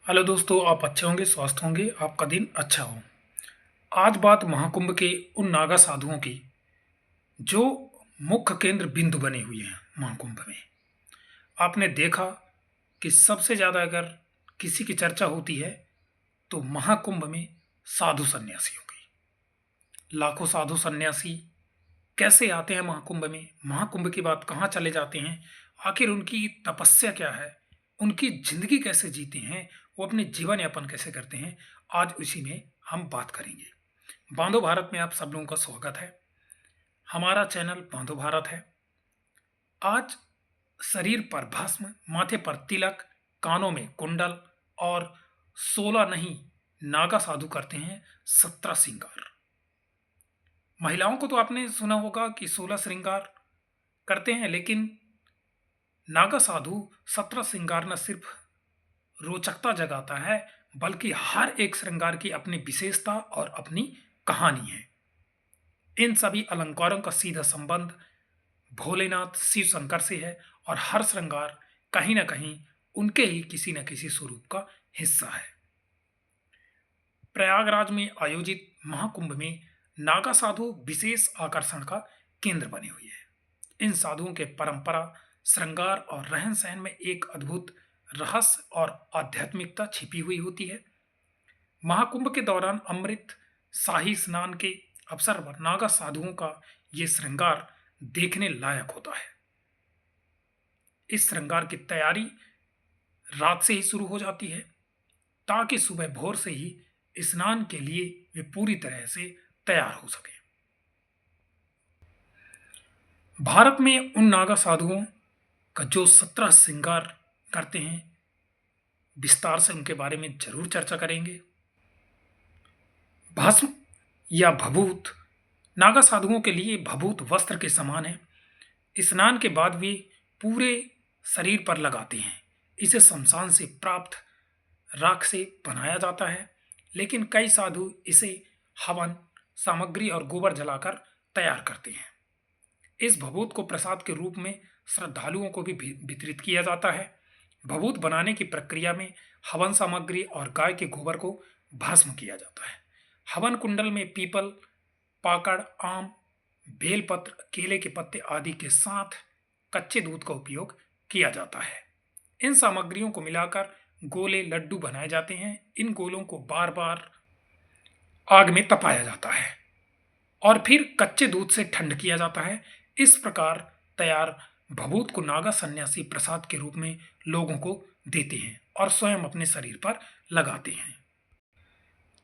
Hello दोस्तों, आप अच्छे होंगे, स्वस्थ होंगे, आपका दिन अच्छा हो। आज बात महाकुंभ के उन नागा साधुओं की जो मुख्य केंद्र बिंदु बने हुए हैं महाकुंभ में। आपने देखा कि सबसे ज़्यादा अगर किसी की चर्चा होती है तो महाकुंभ में साधु सन्यासियों की। लाखों साधु सन्यासी कैसे आते हैं महाकुंभ में, महाकुंभ की बात कहाँ चले जाते हैं, आखिर उनकी तपस्या क्या है, उनकी जिंदगी कैसे जीते हैं, वो अपने जीवन यापन कैसे करते हैं, आज उसी में हम बात करेंगे। बांधो भारत में आप सब लोगों का स्वागत है। हमारा चैनल बांधो भारत है। आज शरीर पर भस्म, माथे पर तिलक, कानों में कुंडल और 16 नहीं, नागा साधु करते हैं 17 श्रृंगार। महिलाओं को तो आपने सुना होगा कि 16 श्रृंगार करते हैं, लेकिन नागा साधु 17 श्रृंगार न सिर्फ रोचकता जगाता है, बल्कि हर एक श्रृंगार की अपनी विशेषता और अपनी कहानी है। इन सभी अलंकारों का सीधा संबंध भोलेनाथ शिव शंकर से है और हर श्रृंगार कहीं ना कहीं उनके ही किसी न किसी स्वरूप का हिस्सा है। प्रयागराज में आयोजित महाकुंभ में नागा साधु विशेष आकर्षण का केंद्र बने हुए हैं। इन साधुओं के परंपरा, श्रृंगार और रहन सहन में एक अद्भुत रहस्य और आध्यात्मिकता छिपी हुई होती है। महाकुंभ के दौरान अमृत शाही स्नान के अवसर पर नागा साधुओं का ये श्रृंगार देखने लायक होता है। इस श्रृंगार की तैयारी रात से ही शुरू हो जाती है ताकि सुबह भोर से ही स्नान के लिए वे पूरी तरह से तैयार हो सके। भारत में उन नागा साधुओं का जो 17 श्रृंगार करते हैं, विस्तार से उनके बारे में जरूर चर्चा करेंगे। भस्म या भभूत नागा साधुओं के लिए भभूत वस्त्र के समान है। स्नान के बाद वे पूरे शरीर पर लगाते हैं। इसे शमशान से प्राप्त राख से बनाया जाता है, लेकिन कई साधु इसे हवन सामग्री और गोबर जलाकर तैयार करते हैं। इस भभूत को प्रसाद के रूप में श्रद्धालुओं को भी वितरित किया जाता है। भभूत बनाने की प्रक्रिया में हवन सामग्री और गाय के गोबर को भस्म किया जाता है। हवन कुंडल में पीपल, पाकड़, आम, बेलपत्र, केले के पत्ते आदि के साथ कच्चे दूध का उपयोग किया जाता है। इन सामग्रियों को मिलाकर गोले लड्डू बनाए जाते हैं। इन गोलों को बार बार आग में तपाया जाता है और फिर कच्चे दूध से ठंड किया जाता है। इस प्रकार तैयार भभूत को नागा सन्यासी प्रसाद के रूप में लोगों को देते हैं और स्वयं अपने शरीर पर लगाते हैं।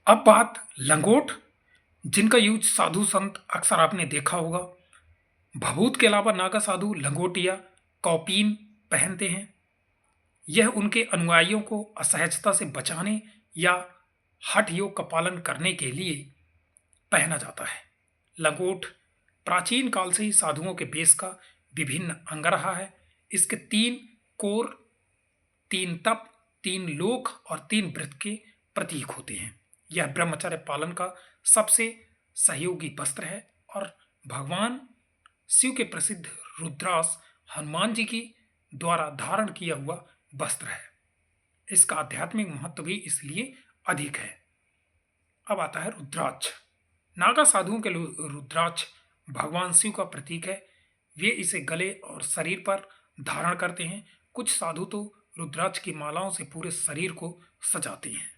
अब बात लंगोट, जिनका यूज साधु संत अक्सर आपने देखा होगा। भभूत के अलावा नागा साधु लंगोटिया कौपीन पहनते हैं। यह उनके अनुयायियों को असहजता से बचाने या हठ योग का पालन करने के लिए पहना जाता है। लंगोट प्राचीन काल से ही साधुओं के वेश का विभिन्न अंग रहा है। इसके 3 कोर, 3 तप, 3 लोक और 3 व्रत के प्रतीक होते हैं। यह ब्रह्मचर्य पालन का सबसे सहयोगी वस्त्र है और भगवान शिव के प्रसिद्ध रुद्राक्ष हनुमान जी की द्वारा धारण किया हुआ वस्त्र है। इसका आध्यात्मिक महत्व भी इसलिए अधिक है। अब आता है रुद्राक्ष। नागा साधुओं के रुद्राक्ष भगवान शिव का प्रतीक है। वे इसे गले और शरीर पर धारण करते हैं। कुछ साधु तो रुद्राक्ष की मालाओं से पूरे शरीर को सजाते हैं।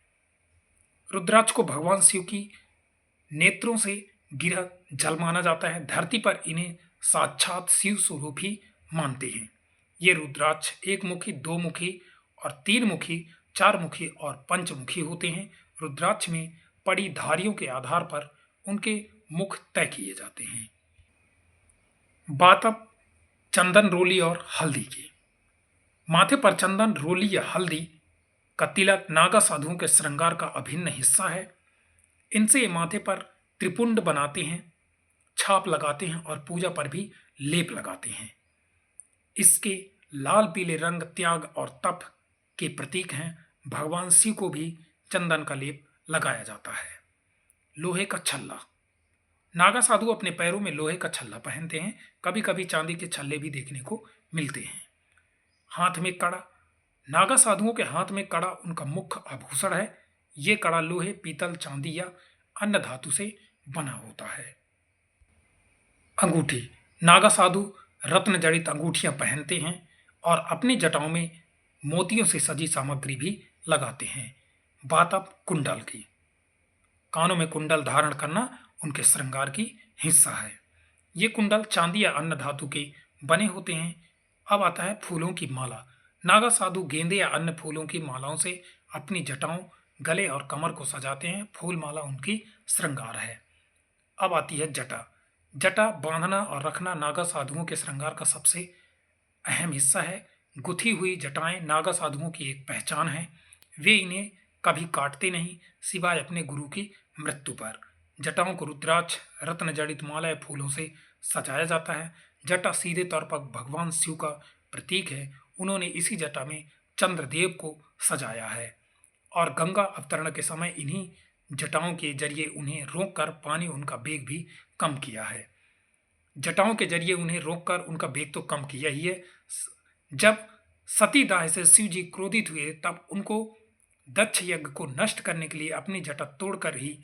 रुद्राक्ष को भगवान शिव की नेत्रों से गिरा जल माना जाता है। धरती पर इन्हें साक्षात शिव स्वरूप ही मानते हैं। ये रुद्राक्ष एक मुखी, दो मुखी और 3 मुखी, 4 मुखी और पंचमुखी होते हैं। रुद्राक्ष में पड़ी धारियों के आधार पर उनके मुख तय किए जाते हैं। बात अब चंदन, रोली और हल्दी की। माथे पर चंदन, रोली या हल्दी का तिलक नागा साधुओं के श्रृंगार का अभिन्न हिस्सा है। इनसे ये माथे पर त्रिपुंड बनाते हैं, छाप लगाते हैं और पूजा पर भी लेप लगाते हैं। इसके लाल पीले रंग त्याग और तप के प्रतीक हैं। भगवान शिव को भी चंदन का लेप लगाया जाता है। लोहे का छल्ला। नागा साधु अपने पैरों में लोहे का छल्ला पहनते हैं। कभी कभी चांदी के छल्ले भी देखने को मिलते हैं। हाथ में कड़ा। नागा साधुओं के हाथ में कड़ा उनका मुख्य आभूषण है। ये कड़ा लोहे, पीतल, चांदी या अन्य धातु से बना होता है। अंगूठी। नागा साधु रत्न जड़ित अंगूठियां पहनते हैं और अपनी जटाओं में मोतियों से सजी सामग्री भी लगाते हैं। बात अब कुंडल की। कानों में कुंडल धारण करना उनके श्रृंगार की हिस्सा है। ये कुंडल चांदी या अन्य धातु के बने होते हैं। अब आता है फूलों की माला। नागा साधु गेंदे या अन्य फूलों की मालाओं से अपनी जटाओं, गले और कमर को सजाते हैं। फूल माला उनकी श्रृंगार है। अब आती है जटा। जटा बांधना और रखना नागा साधुओं के श्रृंगार का सबसे अहम हिस्सा है। गुथी हुई जटाएं नागा साधुओं की एक पहचान है। वे इन्हें कभी काटते नहीं, सिवाय अपने गुरु की मृत्यु पर। जटाओं को रुद्राक्ष, रत्न जड़ित माला या फूलों से सजाया जाता है। जटा सीधे तौर पर भगवान शिव का प्रतीक है। उन्होंने इसी जटा में चंद्रदेव को सजाया है और गंगा अवतरण के समय इन्हीं जटाओं के जरिए उन्हें रोककर पानी उनका वेग भी कम किया है। जटाओं के जरिए उन्हें रोककर उनका वेग तो कम किया ही है। जब सतीदाह से शिव जी क्रोधित हुए तब उनको दक्ष यज्ञ को नष्ट करने के लिए अपनी जटा तोड़कर ही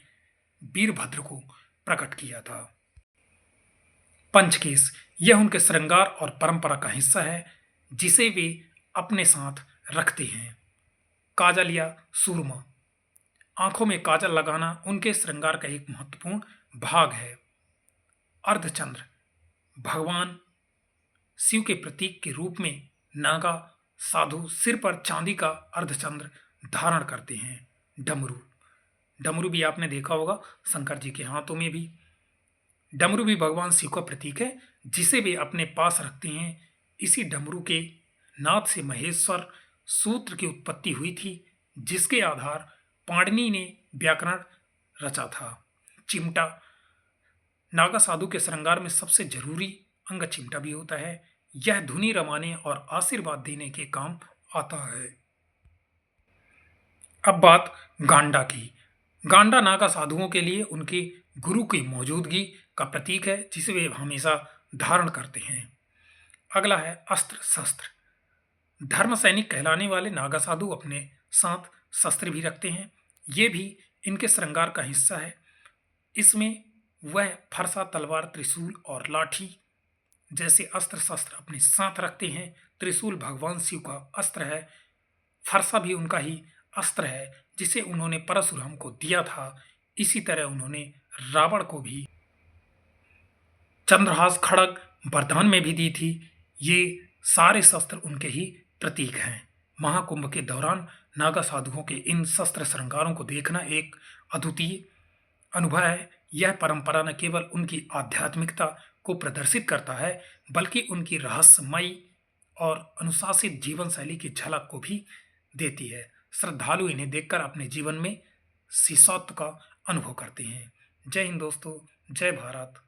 वीरभद्र को प्रकट किया था। पंचकेश। यह उनके श्रृंगार और परंपरा का हिस्सा है जिसे वे अपने साथ रखते हैं। काजल या सूरमा। आंखों में काजल लगाना उनके श्रृंगार का एक महत्वपूर्ण भाग है। अर्धचंद्र। भगवान शिव के प्रतीक के रूप में नागा साधु सिर पर चांदी का अर्धचंद्र धारण करते हैं। डमरू। डमरू भी आपने देखा होगा शंकर जी के हाथों में भी। डमरू भी भगवान शिव का प्रतीक है जिसे वे अपने पास रखते हैं। इसी डमरू के नाद से महेश्वर सूत्र की उत्पत्ति हुई थी जिसके आधार पाणिनि ने व्याकरण रचा था। चिमटा। नागा साधु के श्रृंगार में सबसे जरूरी अंग चिमटा भी होता है। यह धुनी रमाने और आशीर्वाद देने के काम आता है। अब बात गांडा की। गांडा नागा साधुओं के लिए उनके गुरु की मौजूदगी का प्रतीक है जिसे वे हमेशा धारण करते हैं। अगला है अस्त्र शस्त्र। धर्म सैनिक कहलाने वाले नागा साधु अपने साथ शस्त्र भी रखते हैं। ये भी इनके श्रृंगार का हिस्सा है। इसमें वह फरसा, तलवार, त्रिशूल और लाठी जैसे अस्त्र शस्त्र अपने साथ रखते हैं। त्रिशूल भगवान शिव का अस्त्र है। फरसा भी उनका ही अस्त्र है जिसे उन्होंने परशुराम को दिया था। इसी तरह उन्होंने रावण को भी चंद्रहास खड़ग वरदान में भी दी थी। ये सारे शस्त्र उनके ही प्रतीक हैं। महाकुंभ के दौरान नागा साधुओं के इन शस्त्र श्रृंगारों को देखना एक अद्वितीय अनुभव है। यह परंपरा न केवल उनकी आध्यात्मिकता को प्रदर्शित करता है बल्कि उनकी रहस्यमयी और अनुशासित जीवन शैली की झलक को भी देती है। श्रद्धालु इन्हें देखकर अपने जीवन में शिष्यत्व का अनुभव करते हैं। जय हिंद दोस्तों, जय भारत।